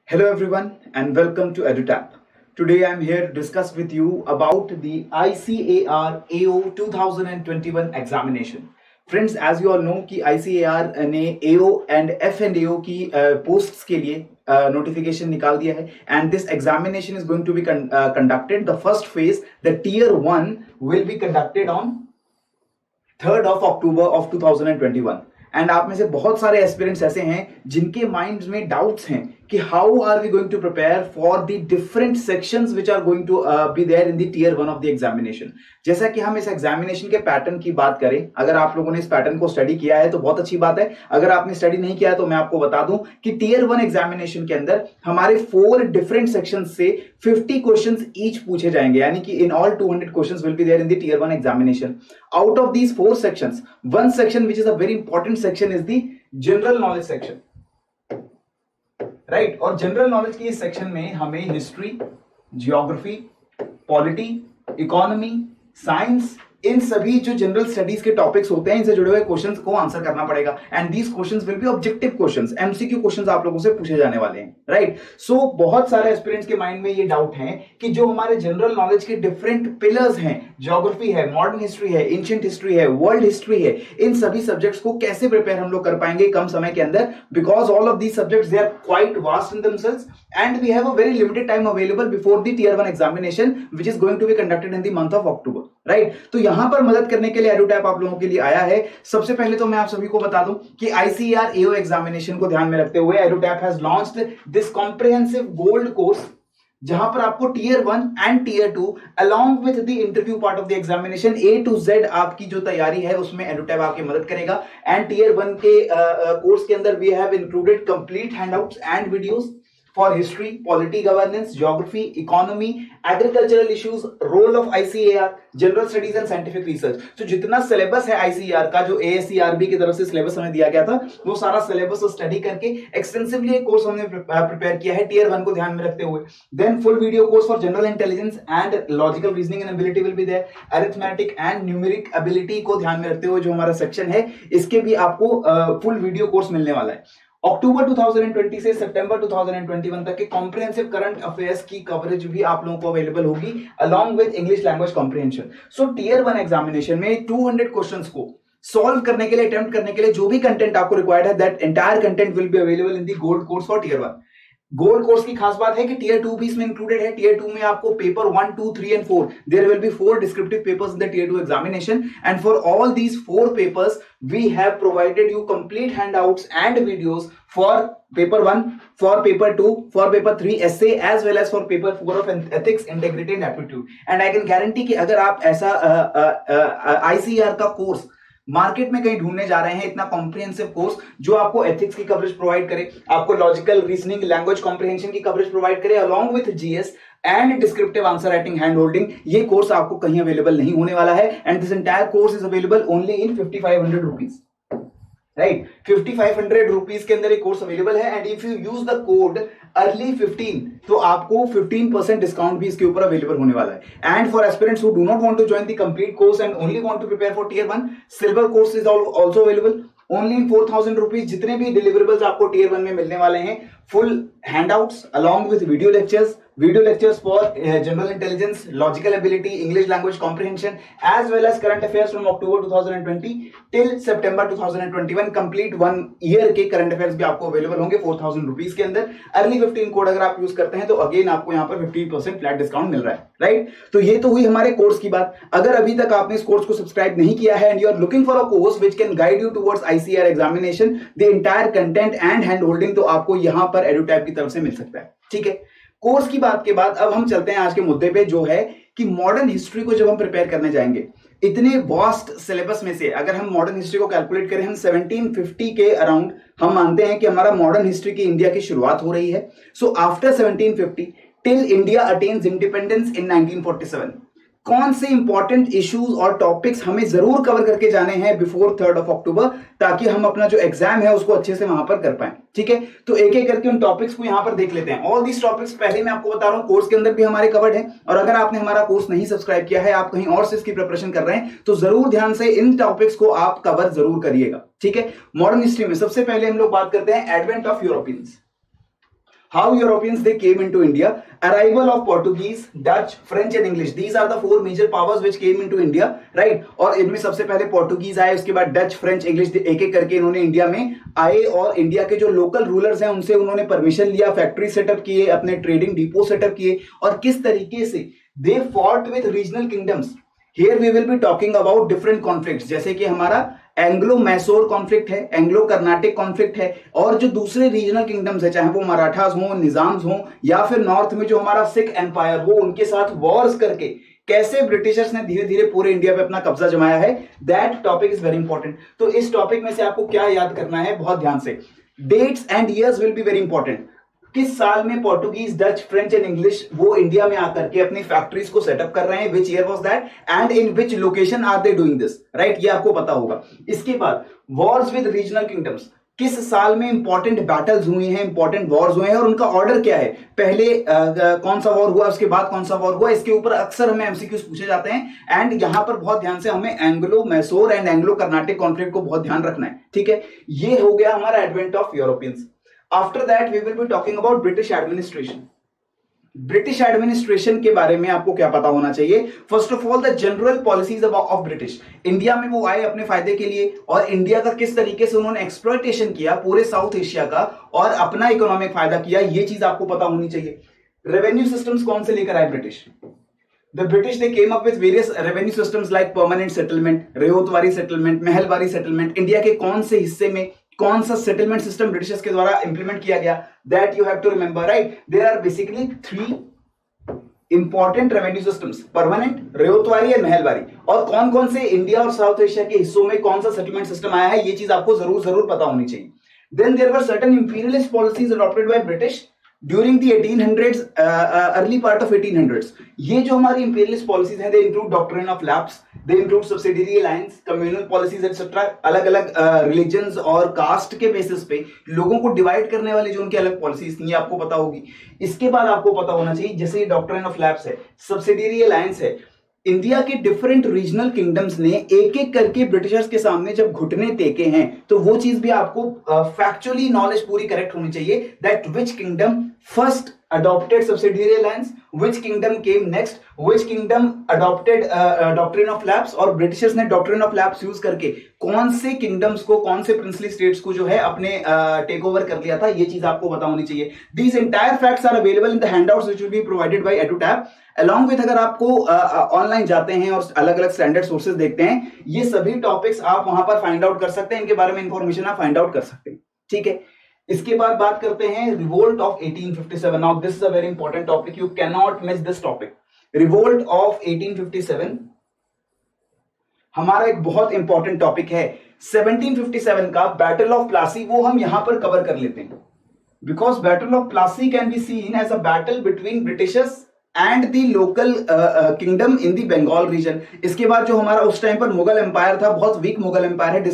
Hello everyone and welcome to EduTap. Today I am here to discuss with you about the ICAR AO 2021 examination. Friends, as you all know कि ICAR ने AO and FNAO की posts के लिए notification निकाल दिया है and this examination is going to be conducted. The first phase, the tier 1 will be conducted on 3rd of October of 2021. And आप में से बहुत सारे एस्पिरेंट्स ऐसे हैं जिनके माइंड्स में डाउट्स हैं कि how are we going to prepare for the different sections which are going to be there in the tier 1 of the examination. जैसा कि हम इस एग्जामिनेशन के पैटर्न की बात करें, अगर आप लोगों ने इस पैटर्न को स्टडी किया है तो बहुत अच्छी बात है। अगर आपने स्टडी नहीं किया है तो मैं आपको बता दूं कि टियर 1 एग्जामिनेशन के अंदर हमारे 4 डिफरेंट सेक्शंस से 50 क्वेश्चंस ईच पूछे जाएंगे, यानी कि in all 200 questions will be there in the tier 1 examination. Out of these 4 sections, one section which is a very important section is the general knowledge section, right. और general knowledge की इस section में हमें history, geography, polity, economy, science, इन सभी जो general studies के topics होते हैं इनसे जुड़े हुए क्वेश्चंस को आंसर करना पड़ेगा and these questions will B objective questions, MCQ questions आप लोगों से पूछे जाने वाले हैं, राइट। सो बहुत सारे एस्पिरेंट्स के माइंड में ये डाउट है कि जो हमारे जनरल नॉलेज के डिफरेंट पिलर्स हैं, ज्योग्राफी है, मॉडर्न हिस्ट्री है, एंशिएंट हिस्ट्री है, वर्ल्ड हिस्ट्री है, इन सभी सब्जेक्ट्स को कैसे प्रिपेयर हम लोग कर पाएंगे कम समय के अंदर, because all of these subjects they are quite vast in themselves and we have a very limited time available before the tier 1 examination which is going to be conducted in the month of October, right. तो यहां पर मदद करने के लिए EduTap आप लोगों के लिए आया है। सबसे पहले तो मैं आप सभी को बता दूं कि ICAR AO एग्जामिनेशन को ध्यान में रखते हुए EduTap has launched this comprehensive gold course, जहां पर आपको tier 1 and tier 2 along with the interview part of the examination A to Z आपकी जो तैयारी है उसमें EduTap आपकी मदद करेगा। एंड टियर 1 के कोर्स के अंदर we have included complete handouts and videos for history, polity, governance, geography, economy, agricultural issues, role of ICAR, general studies and scientific research। तो जितना सिलेबस है ICAR का, जो ASCRB की तरफ से सिलेबस हमें दिया गया था, वो सारा सिलेबस स्टडी करके एक्सटेंसिवली एक कोर्स हमने प्रिपेयर किया है टियर 1 को ध्यान में रखते हुए। Then full video course for general intelligence and logical reasoning and ability will be there. Arithmetic and numeric ability को ध्यान में रखते हुए जो हमारा सेक्शन है, इसके भी आपको फुल वीडियो कोर्स मिलने वाला है। अक्टूबर 2020 से सितंबर 2021 तक के कॉम्प्रिहेंसिव करंट अफेयर्स की कवरेज भी आप लोगों को अवेलेबल होगी along with English language comprehension. So tier 1 examination में 200 क्वेश्चंस को सॉल्व करने के लिए, अटेम्प्ट करने के लिए जो भी कंटेंट आपको रिक्वायर्ड है, that entire content will be available in the gold course for tier 1। Gold course की खास बात है कि टियर 2 भी इसमें इंक्लूडेड है। टियर 2 में आपको paper 1, 2, 3 and 4, there will be 4 descriptive papers in the tier 2 examination and for all these 4 papers we have provided you complete handouts and videos for paper 1, for paper 2, for paper 3 essay as well as for paper 4 of ethics, integrity and aptitude। and I can guarantee कि अगर आप ऐसा ICAR का course market में कहीं ढूंढने जा रहे हैं, इतना कॉम्प्रिहेंसिव कोर्स जो आपको एथिक्स की कवरेज प्रोवाइड करे, आपको लॉजिकल रीजनिंग, लैंग्वेज कॉम्प्रिहेंशन की कवरेज प्रोवाइड करे along with GS and descriptive answer writing, hand holding, ये कोर्स आपको कहीं अवेलेबल नहीं होने वाला है। And this entire course is available only in 5500 rupees, right. 5500 rupees के अंदर एक कोर्स अवेलेबल है and if you use the code early15 तो आपको 15% डिस्काउंट भी इसके ऊपर अवेलेबल होने वाला है। And for aspirants who do not want to join the complete course and only want to prepare for tier 1, silver course is also available only in 4000 rupees. जितने भी डिलीवरेबल्स आपको टियर 1 में मिलने वाले हैं, full handouts along with video lectures for general intelligence, logical ability, English language comprehension as well as current affairs from October 2020 till September 2021। Complete 1 year के current affairs भी आपको अवेलेबल होंगे 4000 रुपीज के अंदर। अर्ली 15 कोड अगर आप use करते हैं तो अगेन आपको यहाँ पर 50% फ्लैट डिस्काउंट मिल रहा है, राइट। तो ये तो हुई हमारे कोर्स की बात। अगर अभी तक आपने इस कोर्स को सब्सक्राइब नहीं किया है and you are looking for a course which can guide you towards ICAR examination, the entire content and hand holding, तो आपको यहां पर EduTap की तरफ से मिल सकता है, ठीक है। कोर्स की बात के बाद अब हम चलते हैं आज के मुद्दे पे, जो है कि मॉडर्न हिस्ट्री को जब हम प्रिपेयर करने जाएंगे, इतने वास्ट सिलेबस में से अगर हम मॉडर्न हिस्ट्री को कैलकुलेट करें, हम 1750 के अराउंड हम मानते हैं कि हमारा मॉडर्न हिस्ट्री की इंडिया की शुरुआत हो रही है। So after 1750 till India attains independence in 1947, कौन से इंपॉर्टेंट इश्यूज और टॉपिक्स हमें जरूर कवर करके जाने हैं बिफोर 3rd of October, ताकि हम अपना जो एग्जाम है उसको अच्छे से वहां पर कर पाएं, ठीक है। तो एक एक करके उन टॉपिक्स को यहां पर देख लेते हैं। ऑल दीस टॉपिक्स पहले मैं आपको बता रहा हूं कोर्स के अंदर भी हमारे कवर्ड है, और अगर आपने हमारा कोर्स नहीं सब्सक्राइब किया है, आप कहीं और से इसकी प्रिपरेशन कर रहे हैं, तो जरूर ध्यान से इन टॉपिक्स को आप कवर जरूर करिएगा, ठीक है। मॉडर्न हिस्ट्री में सबसे पहले हम लोग बात करते हैं advent of Europeans. How Europeans they came into India. Arrival of Portuguese, Dutch, French and English. These are the four major powers which came into India, right? और इनमें सबसे पहले पोर्टुगीज आए, उसके बाद डच, फ्रेंच, इंग्लिश, एक एक करके इन्होंने इंडिया में आए और इंडिया के जो लोकल रूलर्स हैं उनसे उन्होंने परमिशन लिया, फैक्ट्री सेटअप किए, अपने ट्रेडिंग डिपो सेटअप किए और किस तरीके से they fought with regional kingdoms. Here we will be talking about different conflicts, जैसे कि हमारा एंग्लो मैसूर कॉन्फ्लिक्ट है, एंग्लो कर्नाटिक कॉन्फ्लिक्ट है और जो दूसरे रीजनल किंगडम्स है, चाहे वो मराठास हो, निजाम्स हो या फिर नॉर्थ में जो हमारा सिख एम्पायर हो, उनके साथ वॉर्स करके कैसे ब्रिटिशर्स ने धीरे धीरे पूरे इंडिया पे अपना कब्जा जमाया है. That topic is very important. तो इस टॉपिक में से आपको क्या याद करना है, बहुत ध्यान से. Dates and years will be very important. किस साल में Portuguese, Dutch, French and English वो इंडिया में आकर के अपनी फैक्ट्रीज को सेटअप कर रहे हैं, which year was that and in which location are they doing this, right? ये आपको पता होगा. इसके बाद वॉर्स विद रीजनल किंगडम्स. किस साल में इंपॉर्टेंट बैटल्स हुई हैं, इंपॉर्टेंट वॉर्स हुए हैं और उनका ऑर्डर क्या है, पहले कौन सा वॉर हुआ, उसके बाद कौन सा वॉर हुआ. इसके ऊपर अक्सर हमें एमसीक्यूज पूछे जाते हैं एंड यहां पर बहुत ध्यान से हमें Anglo Mysore and Anglo Carnatic conflict को बहुत ध्यान रखना है, ठीक है? ये हो गया हमारा advent of Europeans. After that we will be talking about British administration. British administration के बारे में आपको क्या पता होना चाहिए? First of all the general policies of British. India में वो आए अपने फायदे के लिए और इंडिया का किस तरीके से उन्होंने एक्सप्लॉयटेशन किया पूरे साउथ एशिया का और अपना इकोनॉमिक फायदा किया, ये चीज आपको पता होनी चाहिए. रेवेन्यू सिस्टम्स कौन से लेकर आए British? The British they came up with various revenue systems like permanent settlement, Ryotwari settlement, Mahalwari settlement. India के कौन से हिस्से में कौन सा सेटलमेंट सिस्टम ब्रिटिशर्स के द्वारा इंप्लीमेंट किया गया, that you have to remember, right? There are basically 3 important revenue systems, permanent, Ryotwari और महलवारी. और कौन कौन से इंडिया और साउथ एशिया के हिस्सों में कौन सा सेटलमेंट सिस्टम आया है, ये चीज आपको जरूर पता होनी चाहिए. Then there were certain imperialist policies adopted by British during the 1800s, early part of 1800s. ये जो हमारी इंपीरियलिस्ट पॉलिसीज हैं, they include doctrine of lapse, they include subsidiary alliance, communal policies etcetera. अलग अलग रिलीजन्स और cast के basis पे लोगों को डिवाइड करने वाली जो उनकी अलग पॉलिसीज थी, ये आपको पता होगी. इसके बाद आपको पता होना चाहिए, जैसे डॉक्ट्रिन ऑफ लैप्स है, सब्सिडियरी अलायंस है, इंडिया के डिफरेंट रीजनल किंगडम्स ने एक एक करके ब्रिटिशर्स के सामने जब घुटने टेके हैं, तो वो चीज भी आपको फैक्चुअली नॉलेज पूरी करेक्ट होनी चाहिए. That which kingdom first adopted subsidiary alliance, which kingdom came next, which kingdom adopted doctrine of lapse, और ब्रिटिशर्स ने doctrine of lapse यूज करके कौन से किंगडम्स को, कौन से प्रिंसली स्टेट्स को जो है अपने टेक ओवर कर लिया था, ये चीज आपको पता होनी चाहिए. These entire facts are available in the handouts which will be provided by EduTab. Along with अगर आपको ऑनलाइन जाते हैं और अलग अलग स्टैंडर्ड सोर्सेज देखते हैं, ये सभी टॉपिक्स आप वहां पर फाइंड आउट कर सकते हैं, इनके बारे में इंफॉर्मेशन आप फाइंड आउट कर सकते हैं, ठीक है? इसके बाद बात करते हैं revolt of 1857. Now this is a very important topic, you can not miss this topic. Revolt of 1857 हमारा एक बहुत इंपॉर्टेंट टॉपिक है. 1757 का बैटल ऑफ प्लासी वो हम यहां पर कवर कर लेते हैं, because battle of Plassey can be seen as a battle between Britishers and the local kingdom in the Bengal region. इसके बाद जो हमारा उस टाइम पर मुगल एम्पायर था, बहुत वीक मुगल एम्पायर है,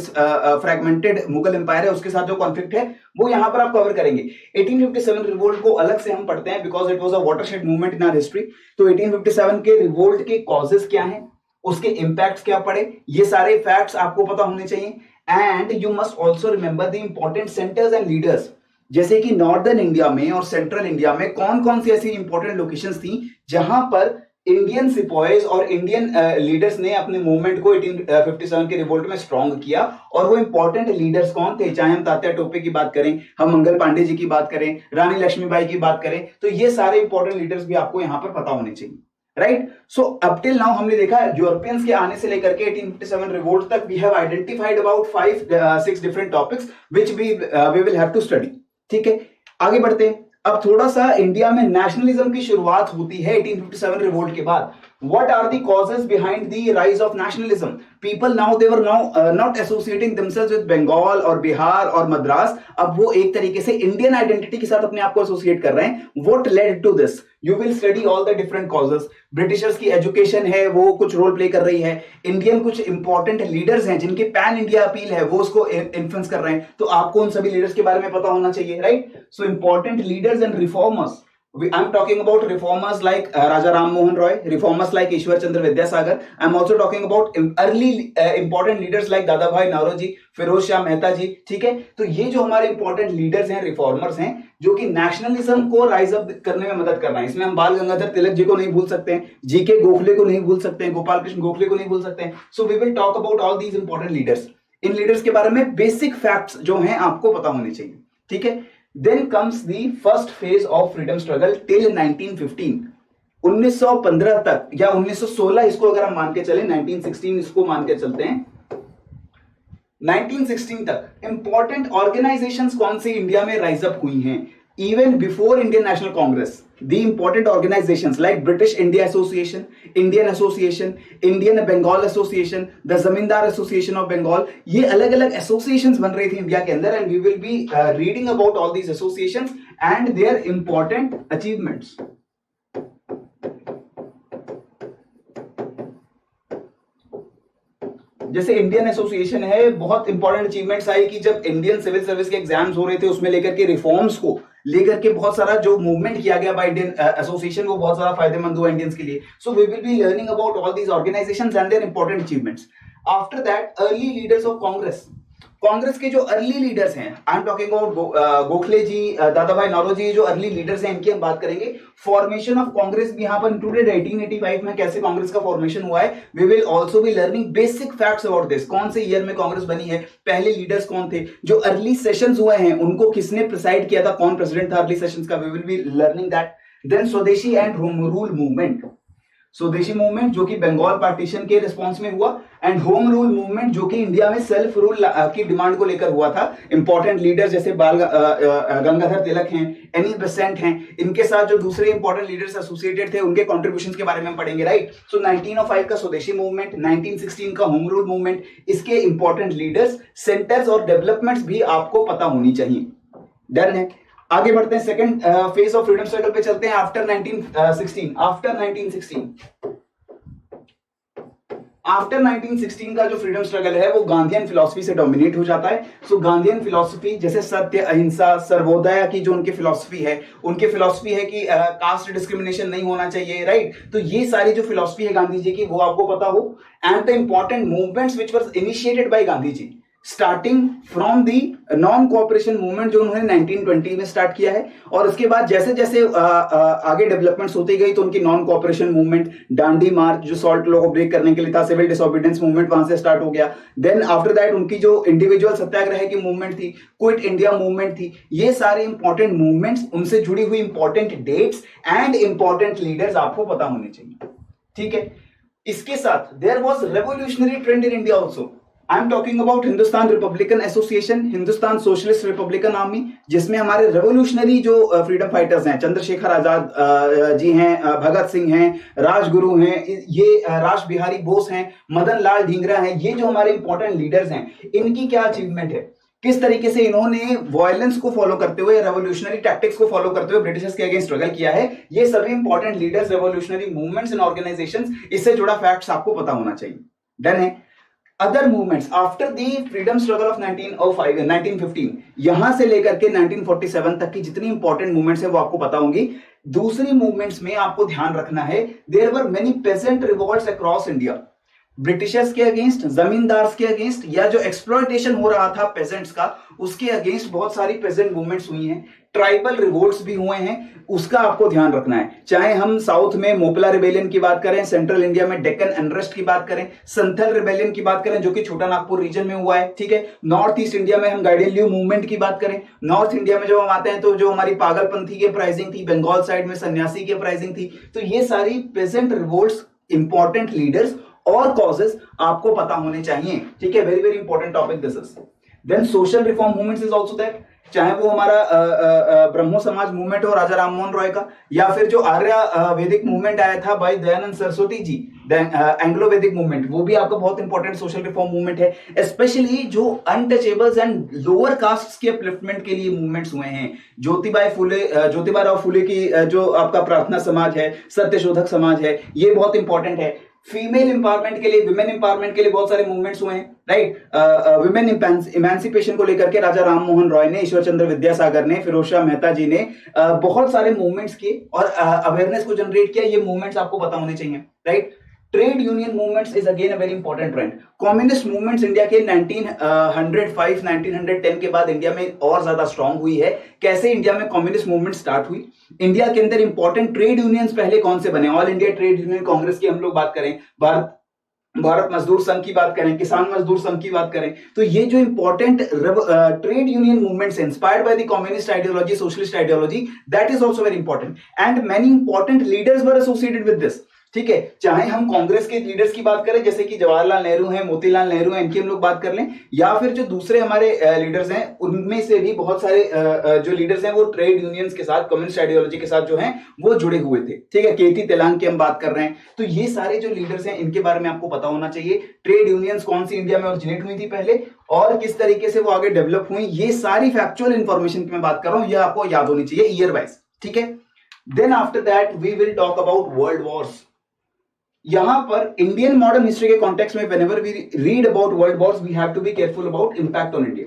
फ्रैगमेंटेड मुगल एम्पायर है, उसके साथ जो कॉन्फ्लिक्ट है वो यहां पर आप कवर करेंगे. 1857 रिवोल्ट को अलग से हम पढ़ते हैं because it was a watershed movement in our history. तो 1857 के रिवोल्ट के कॉजेस क्या हैं, उसके इंपैक्ट्स क्या पड़े, ये सारे फैक्ट्स आपको पता होने चाहिए. And you must also remember the important centres and leaders, जैसे कि नॉर्दर्न इंडिया में और सेंट्रल इंडिया में कौन कौन सी ऐसी इंपॉर्टेंट लोकेशंस थी जहां पर इंडियन सिपॉयज और इंडियन लीडर्स ने अपने मूवमेंट को 1857 के रिवोल्ट में स्ट्रॉन्ग किया. और वो इंपॉर्टेंट लीडर्स कौन थे, चाहे हम तात्या टोपे की बात करें, हम मंगल पांडे जी की बात करें, रानी लक्ष्मीबाई की बात करें, तो ये सारे इंपॉर्टेंट लीडर्स भी आपको यहां पर पता होने चाहिए, right? So up till now हमने देखा यूरोपियंस के आने से लेकर के 1857 रिवोल्ट तक we have identified about 5-6 different topics which we will have to study, ठीक है? आगे बढ़ते हैं. अब थोड़ा सा इंडिया में नेशनलिज्म की शुरुआत होती है 1857 रिवोल्ट के बाद. What are the causes behind the rise of nationalism? People now they were now not associating themselves with Bengal और बिहार और मद्रास. अब वो एक तरीके से इंडियन आइडेंटिटी के साथ अपने आप को एसोसिएट कर रहे हैं. What led to this? You will study all the different causes. Britishers की एजुकेशन है वो कुछ रोल प्ले कर रही है. इंडियन कुछ इंपॉर्टेंट लीडर्स हैं जिनके पैन इंडिया अपील है वो उसको इन्फ्लुएंस कर रहे हैं. तो आपको उन सभी लीडर्स के बारे में पता होना चाहिए, right? So important leaders and reformers I'm talking about reformers like Raja Ram Mohan Roy, reformers like Ishwar Chandra Vidyasagar. I'm also talking about early important leaders like Dada Bhai Nauroji, Firoz Shah Mehta ji. ठीक है, तो ये जो हमारे important leaders हैं, reformers हैं, जो कि नेशनलिज्म को राइज अप करने में मदद करना है. इसमें हम बाल गंगाधर तिलक जी को नहीं भूल सकते हैं, जीके गोखले को नहीं भूल सकते हैं, गोपाल कृष्ण गोखले को नहीं भूल सकते हैं. So we will talk about all these important leaders. इन लीडर्स के बारे में बेसिक फैक्ट्स जो हैं आपको पता होने चाहिए. ठीक है. Then comes the first phase of freedom struggle till 1915. 1915 तक या 1916 इसको अगर हम मान के चले, 1916 इसको मान के चलते हैं, 1916 तक इंपॉर्टेंट ऑर्गेनाइजेशंस कौन सी इंडिया में राइज अप हुई हैं. Even before Indian National Congress, the important organizations like British India Association, Indian Association, Indian Bengal Association, the Zamindar Association of Bengal, ये अलग अलग associations बन रही थी इंडिया के अंदर, and we will be reading about all these associations and their important achievements. जैसे Indian association है, बहुत इंपॉर्टेंट अचीवमेंट्स आई कि जब इंडियन सिविल सर्विस के एग्जाम्स हो रहे थे, उसमें लेकर के रिफॉर्म्स को लेकर के बहुत सारा जो मूवमेंट किया गया बाय इंडियन एसोसिएशन, वो बहुत सारा फायदेमंद हुआ इंडियंस के लिए. So we will be learning about all these organisations and their important achievements. After that early leaders of Congress. Congress के जो अर्ली लीडर्स हैं, I am talking about Gokhale ji, Dadabhai Naoroji, जो अर्ली लीडर्स हैं, इनकी हम बात करेंगे. फॉर्मेशन ऑफ कांग्रेस भी यहां पर इंक्लूडेड. 1885 में कैसे कांग्रेस का फॉर्मेशन हुआ है, we will also be learning basic facts about this. कौन से ईयर में कांग्रेस बनी है, पहले लीडर्स कौन थे, जो अर्ली सेशंस हुए हैं उनको किसने प्रिसाइड किया था, कौन प्रेसिडेंट था अर्ली सेशंस का, we will be learning that. Then swadeshi and home rule movement. Swadeshi movement जो कि बंगाल पार्टीशन के रिस्पॉन्स में हुआ, एंड होम रूल मूवमेंट जो कि इंडिया में सेल्फ रूल की डिमांड को लेकर हुआ था. इंपॉर्टेंट लीडर्स जैसे बाल गंगाधर तिलक हैं, एनी बेसेंट हैं, इनके साथ जो दूसरे इंपॉर्टेंट लीडर्स एसोसिएटेड थे उनके कॉन्ट्रीब्यूशंस के बारे में हम पढ़ेंगे. राइट. सो 1905 का स्वदेशी मूवमेंट, 1916 का होम रूल मूवमेंट, इसके इंपॉर्टेंट लीडर्स, सेंटर्स और डेवलपमेंट्स भी आपको पता होनी चाहिए. डन है. आगे बढ़ते हैं, second phase of freedom struggle पे चलते हैं. आफ्टर 1916, आफ्टर 1916 का जो फ्रीडम स्ट्रगल है वो गांधीयन फिलॉसफी से डोमिनेट हो जाता है. सो गांधीयन फिलॉसफी जैसे सत्य, अहिंसा, सर्वोदय की जो उनकी फिलॉसफी है, उनकी फिलॉसफी है कि कास्ट डिस्क्रिमिनेशन नहीं होना चाहिए. राइट. तो ये सारी जो फिलॉसफी है गांधी जी की, वो आपको पता हो. And the important movements which were initiated by Gandhi ji, starting from the non cooperation movement जो उन्होंने 1920 में स्टार्ट किया है, और उसके बाद जैसे जैसे आगे डेवलपमेंट्स होती गई तो उनकी नॉन कोऑपरेशन मूवमेंट, डांडी मार्च जो सॉल्ट लॉ को ब्रेक करने के लिए था, सिविल डिसोबीडियंस मूवमेंट वहां से स्टार्ट हो गया. देन आफ्टर दैट उनकी जो इंडिविजुअल सत्याग्रह की मूवमेंट थी, क्विट इंडिया मूवमेंट थी. ये सारे इंपॉर्टेंट मूवमेंट्स, उनसे जुड़ी हुई important dates and important leaders आपको पता होने चाहिए. ठीक है. इसके साथ there was revolutionary trend in India also. I am talking about Hindustan Republican Association, Hindustan Socialist Republican Army, जिसमें हमारे रेवोल्यूशनरी जो फ्रीडम फाइटर्स हैं, चंद्रशेखर आजाद जी हैं, भगत सिंह हैं, राजगुरु हैं, ये राज बिहारी बोस हैं, मदन लाल ढींगरा हैं, ये जो हमारे इंपॉर्टेंट लीडर्स हैं, इनकी क्या अचीवमेंट है, किस तरीके से इन्होंने वायलेंस को फॉलो करते हुए, रेवोल्यूशनरी टैक्टिक्स को फॉलो करते हुए ब्रिटिशर्स के अगेंस्ट स्ट्रगल किया है. ये सभी important leaders, revolutionary movements and organisations, इससे जुड़ा फैक्ट्स आपको पता होना चाहिए. डन है. Other movements after the freedom struggle of 1915, यहां से लेकर के 1947 तक की जितनी इंपॉर्टेंट मूवमेंट्स है वो आपको पता होंगी. दूसरी मूवमेंट्स में आपको ध्यान रखना है, there were many peasant revolts across India. Britishers के अगेंस्ट, जमींदार्स के अगेंस्ट, या जो एक्सप्लॉयटेशन हो रहा था पेजेंट्स का, उसके अगेंस्ट बहुत सारी पेजेंट मूवमेंट्स हुई हैं. ट्राइबल रिवोल्ट्स भी हुए हैं, उसका आपको ध्यान रखना है. चाहे हम साउथ में मोपला रिबेलियन की बात करें, सेंट्रल इंडिया में डेक्कन अनरेस्ट की बात करें, संथल रिबेलियन की बात करें जो कि छोटा नागपुर रीजन में हुआ है. ठीक है. नॉर्थ ईस्ट इंडिया में हम गाइडेलियो मूवमेंट की बात करें. नॉर्थ इंडिया में जब हम आते हैं तो जो हमारी पागलपंथी की अपराइजिंग थी, बंगाल साइड में सन्यासी की अपराइजिंग थी. तो ये सारी पेजेंट रिवोल्ट्स, इंपॉर्टेंट लीडर्स और कॉजेस आपको पता होने चाहिए. ठीक है. Very very important topic this is. Then social reform movements is also that, चाहे वो हमारा ब्रह्मो समाज मूवमेंट हो राजा राम मोहन रॉय का, या फिर जो आर्य वैदिक मूवमेंट आया था बाय दयानंद सरस्वती जी, एंग्लो वैदिक मूवमेंट, वो भी आपका बहुत इंपॉर्टेंट सोशल रिफॉर्म मूवमेंट है. स्पेशली जो अनटचेबल्स एंड लोअर कास्ट के अपलिफ्टमेंट के लिए मूवमेंट्स हुए हैं. ज्योतिबा राव फुले की जो आपका प्रार्थना समाज है, सत्यशोधक समाज है, ये बहुत इंपॉर्टेंट है. फीमेल एम्पावरमेंट के लिए, विमेन एम्पावरमेंट के लिए बहुत सारे मूवमेंट्स हुए हैं, राइट। विमेन इमेंसिपेशन को लेकर के राजा राम मोहन रॉय ने, ईश्वर चंद्र विद्यासागर ने, फिरोज शाह मेहता जी ने बहुत सारे मूवमेंट्स किए और अवेयरनेस को जनरेट किया। ये मूवमेंट्स आपको पता होने चाहिए, right. Trade union movements is again a very important trend. Communist movements India के 1905 1910 के बाद इंडिया में और ज्यादा स्ट्रांग हुई है। कैसे इंडिया में कम्युनिस्ट मूवमेंट स्टार्ट हुई, इंडिया के अंदर इंपॉर्टेंट ट्रेड यूनियंस पहले कौन से बने, all India trade union Congress की हम लोग बात करें, भारत मजदूर संघ की बात करें, किसान मजदूर संघ की बात करें, तो ये जो important trade union movements inspired by the communist ideology, socialist ideology, that is also very important and many important leaders were associated with this. ठीक है, चाहे हम कांग्रेस के लीडर्स की बात करें जैसे कि जवाहरलाल नेहरू हैं, मोतीलाल नेहरू हैं, इनकी हम लोग बात कर लें, या फिर जो दूसरे हमारे लीडर्स हैं उनमें से भी बहुत सारे जो लीडर्स हैं वो ट्रेड यूनियंस के साथ, कम्युनिस्ट आइडियोलॉजी के साथ जो हैं वो जुड़े हुए थे। ठीक है, केटी तेलांग की हम बात कर रहे हैं, तो ये सारे जो लीडर्स हैं इनके बारे में आपको पता होना चाहिए। ट्रेड यूनियंस कौन सी इंडिया में ओरिजिनेट हुई थी पहले और किस तरीके से वो आगे डेवलप हुई, ये सारी फैक्चुअल इंफॉर्मेशन की मैं बात कर रहा हूं, ये आपको याद होनी चाहिए ईयर वाइज। ठीक है, then after that we will talk about world wars. यहां पर इंडियन मॉडर्न हिस्ट्री के कॉन्टेक्स्ट में whenever we read about world wars we have to be careful about impact on India.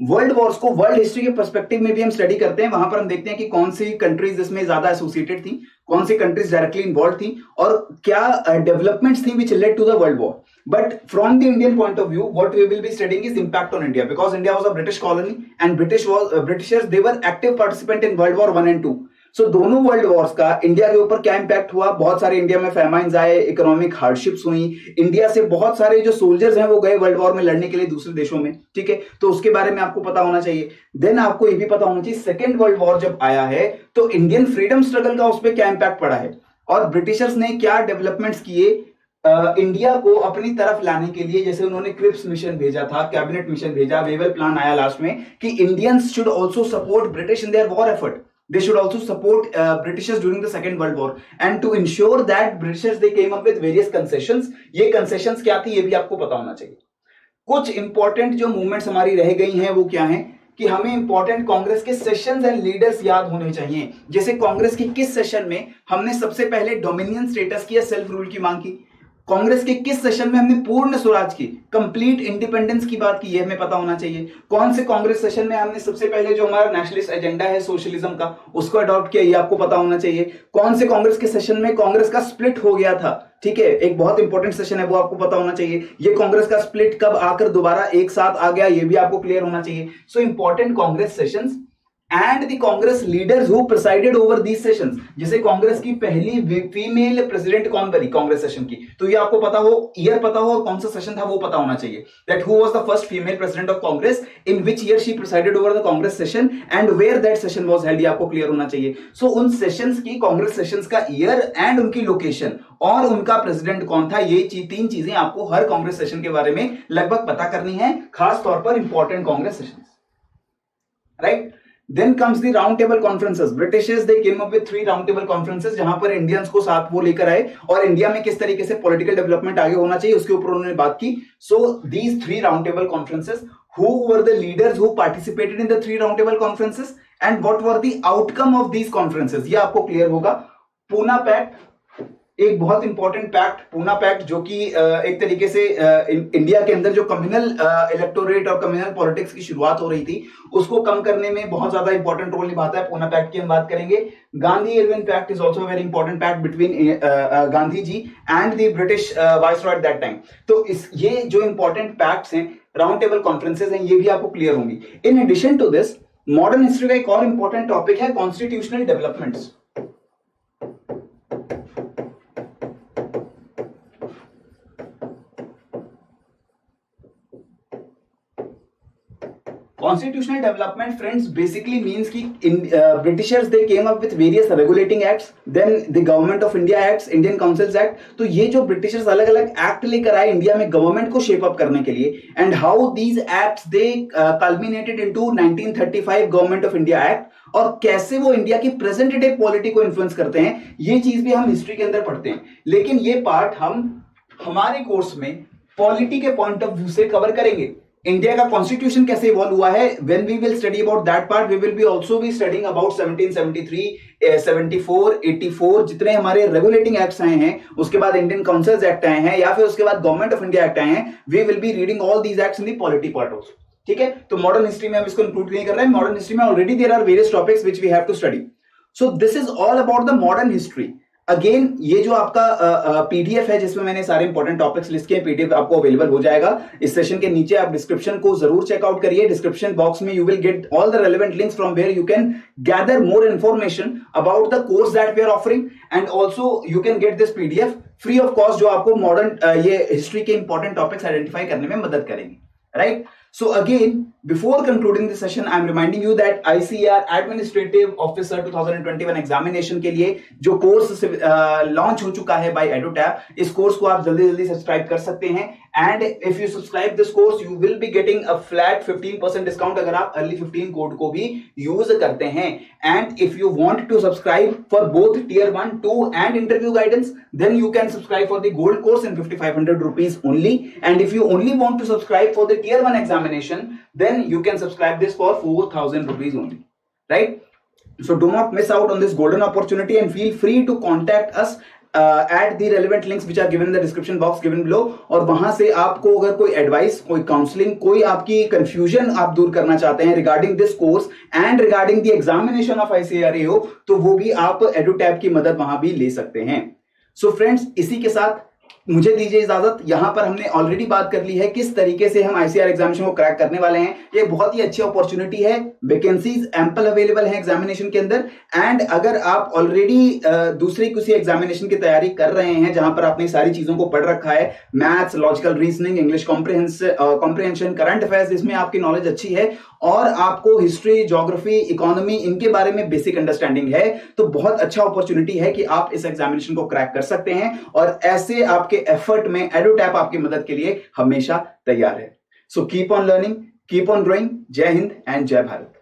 World wars को world history के perspective में भी हम study करते हैं, वहां पर हम देखते हैं कि कौन सी कंट्रीज इसमें ज्यादा एसोसिएटेड थी, कौन सी कंट्रीज डायरेक्टली इन्वॉल्व थी और क्या डेवलपमेंट्स थी which led to the world war. But from the Indian point of view, what we will be studying is impact on India, because India was a British colony and Britishers they were active participant in World War 1 and 2. So दोनों world Wars का India के ऊपर क्या impact हुआ, बहुत सारे India में फैमाइन्स आए, इकोनॉमिक हार्डशिप्स हुई, इंडिया से बहुत सारे जो सोल्जर्स हैं वो गए वर्ल्ड वॉर में लड़ने के लिए दूसरे देशों में। ठीक है, तो उसके बारे में आपको पता होना चाहिए। देन आपको ये भी पता होना चाहिए सेकेंड वर्ल्ड वॉर जब आया है तो इंडियन फ्रीडम स्ट्रगल का उस पर क्या इंपैक्ट पड़ा है और ब्रिटिशर्स ने क्या डेवलपमेंट्स किए इंडिया को अपनी तरफ लाने के लिए। जैसे उन्होंने क्रिप्स मिशन भेजा था, कैबिनेट मिशन भेजा, वेवल प्लान आया लास्ट में कि Indians should also support British in their war effort, they should also support Britishers during the second world war and to ensure that Britishers they came up with various concessions। ये concessions क्या थी ये भी आपको पता होना चाहिए। कुछ इंपॉर्टेंट जो मूवमेंट्स हमारी रह गई हैं वो क्या हैं कि हमें इंपॉर्टेंट कांग्रेस के सेशंस एंड लीडर्स याद होने चाहिए। जैसे कांग्रेस के किस सेशन में हमने सबसे पहले डोमिनियन स्टेटस की या सेल्फ रूल की मांग की, कांग्रेस के किस सेशन में हमने पूर्ण स्वराज की, कंप्लीट इंडिपेंडेंस की बात की, ये हमें पता होना चाहिए। कौन से कांग्रेस सेशन में हमने सबसे पहले जो हमारा नेशनलिस्ट एजेंडा है सोशलिज्म का उसको अडॉप्ट किया, ये आपको पता होना चाहिए। कौन से कांग्रेस के सेशन में कांग्रेस का स्प्लिट हो गया था, ठीक है, एक बहुत इंपॉर्टेंट सेशन है वो आपको पता होना चाहिए। ये कांग्रेस का स्प्लिट कब आकर दोबारा एक साथ आ गया ये भी आपको क्लियर होना चाहिए। So important Congress sessions and the Congress leaders who presided over these sessions। जैसे कांग्रेस की पहली फीमेल प्रेसिडेंट कौन बनी कांग्रेस सेशन की, तो ये आपको पता हो, ईयर पता हो और कौन सा सेशन था वो पता होना चाहिए। That who was the first female president of Congress, in which year she presided over the Congress session and where that session was held, ये आपको क्लियर होना चाहिए। So उन सेशंस की, कांग्रेस सेशंस का ईयर एंड उनकी लोकेशन और उनका प्रेसिडेंट कौन था, ये तीन चीजें आपको हर कांग्रेस सेशन के बारे में लगभग पता करनी है, खास तौर पर important Congress session, right. Then comes the round table conferences। Britishers they came up with 3 round table conferences जहां पर इंडियंस को साथ वो लेकर आए और इंडिया में किस तरीके से पॉलिटिकल डेवलपमेंट आगे होना चाहिए उसके ऊपर उन्होंने बात की। So these 3 round table conferences, who were the leaders who participated in the 3 round table conferences and what were the outcome of these conferences, ये आपको क्लियर होगा। पूना पैक्ट एक बहुत इंपॉर्टेंट पैक्ट, पूना पैक्ट जो कि एक तरीके से इंडिया के अंदर जो कम्युनल इलेक्टोरेट और कम्युनल पॉलिटिक्स की शुरुआत हो रही थी उसको कम करने में बहुत ज्यादा इंपॉर्टेंट रोल निभाता है। पूना पैक्ट की हम बात करेंगे। Gandhi Irwin pact is also very important pact between Gandhi ji and the British viceroy at that time. तो ये जो इंपॉर्टेंट पैक्ट्स हैं, राउंड टेबल कॉन्फ्रेंसेज हैं, ये भी आपको क्लियर होंगी। In addition to this modern history का एक और इंपॉर्टेंट टॉपिक है constitutional developments. Constitutional development, friends, basically means कि Britishers they came up with various regulating acts, then the Government of India Acts, Indian Councils Act। तो ये जो Britishers अलग अलग एक्ट लेकर आए इंडिया में गवर्नमेंट को शेप अप करने के लिए, and how these acts they culminated into 1935 Government of India Act, और कैसे वो इंडिया की प्रेजेंट डे पॉलिटी को इन्फ्लुएंस करते हैं, ये चीज भी हम हिस्ट्री के अंदर पढ़ते हैं। लेकिन ये पार्ट हम हमारे कोर्स में पॉलिटी के पॉइंट ऑफ व्यू से कवर करेंगे। इंडिया का कॉन्स्टिट्यूशन कैसे इवॉल्व हुआ है, when we will study about that part we will be also be studying about 1773, 74, 84 जितने हमारे रेगुलेटिंग एक्ट्स आए हैं, उसके बाद इंडियन काउंसिल्स एक्ट आए हैं, या फिर उसके बाद गवर्नमेंट ऑफ इंडिया एक्ट आए हैं, we will be reading all these acts in the polity part also. ठीक है, तो मॉडर्न हिस्ट्री में हम इसको इंक्लूड नहीं कर रहे हैं। मॉडर्न हिस्ट्री में already there are various topics which we have to study. So this is all about the modern history. Again ये जो आपका पीडीएफ है जिसमें मैंने सारे इंपॉर्टेंट टॉपिक्स लिस्ट किए, पीडीएफ आपको अवेलेबल हो जाएगा इस सेशन के नीचे। आप डिस्क्रिप्शन को जरूर चेकआउट करिए। डिस्क्रिप्शन बॉक्स में you will get all the relevant links from where you can gather more information about the course that we are offering, and also you can get this PDF free of cost, जो आपको modern ये history के important topics identify करने में मदद करेंगे, right? So again, before concluding the session, I am reminding you that ICAR Administrative Officer 2021 examination के लिए जो कोर्स लॉन्च हो चुका है बाय EduTap, इस कोर्स को आप जल्दी जल्दी सब्सक्राइब कर सकते हैं। And if you subscribe this course you will be getting a flat 15% discount अगर आप अर्ली 15 कोड को भी यूज करते हैं। And if you want to subscribe for both tier 1, 2 and interview guidance, then you can subscribe for the gold course in 5500 rupees only. And if you only want to subscribe for the tier 1 examination, then you can subscribe this for 4000 rupees only, right? So do not miss out on this golden opportunity and feel free to contact us at the relevant links which are given in the description box given below. और वहां से आपको अगर कोई advice, कोई counselling, कोई आपकी confusion आप दूर करना चाहते हैं regarding this course and regarding the examination of ICAR हो, तो वो भी आप EduTap की मदद वहां भी ले सकते हैं। सो फ्रेंड्स, इसी के साथ मुझे दीजिए इजाजत। यहां पर हमने ऑलरेडी बात कर ली है किस तरीके से हम ICAR एग्जामिनेशन को क्रैक करने वाले हैं। ये बहुत ही अच्छी अपॉर्चुनिटी है, वैकेंसीज एम्पल अवेलेबल है एग्जामिनेशन के अंदर। एंड अगर आप ऑलरेडी दूसरी किसी एग्जामिनेशन की तैयारी कर रहे हैं जहां पर आपने सारी चीजों को पढ़ रखा है, maths, logical reasoning, English comprehension, current affairs, इसमें आपकी नॉलेज अच्छी है और आपको हिस्ट्री, ज्योग्राफी, इकोनॉमी, इनके बारे में बेसिक अंडरस्टैंडिंग है, तो बहुत अच्छा अपॉर्चुनिटी है कि आप इस एग्जामिनेशन को क्रैक कर सकते हैं। और ऐसे आपके एफर्ट में EduTap आपकी मदद के लिए हमेशा तैयार है। So keep on learning, keep on growing. जय हिंद एंड जय भारत।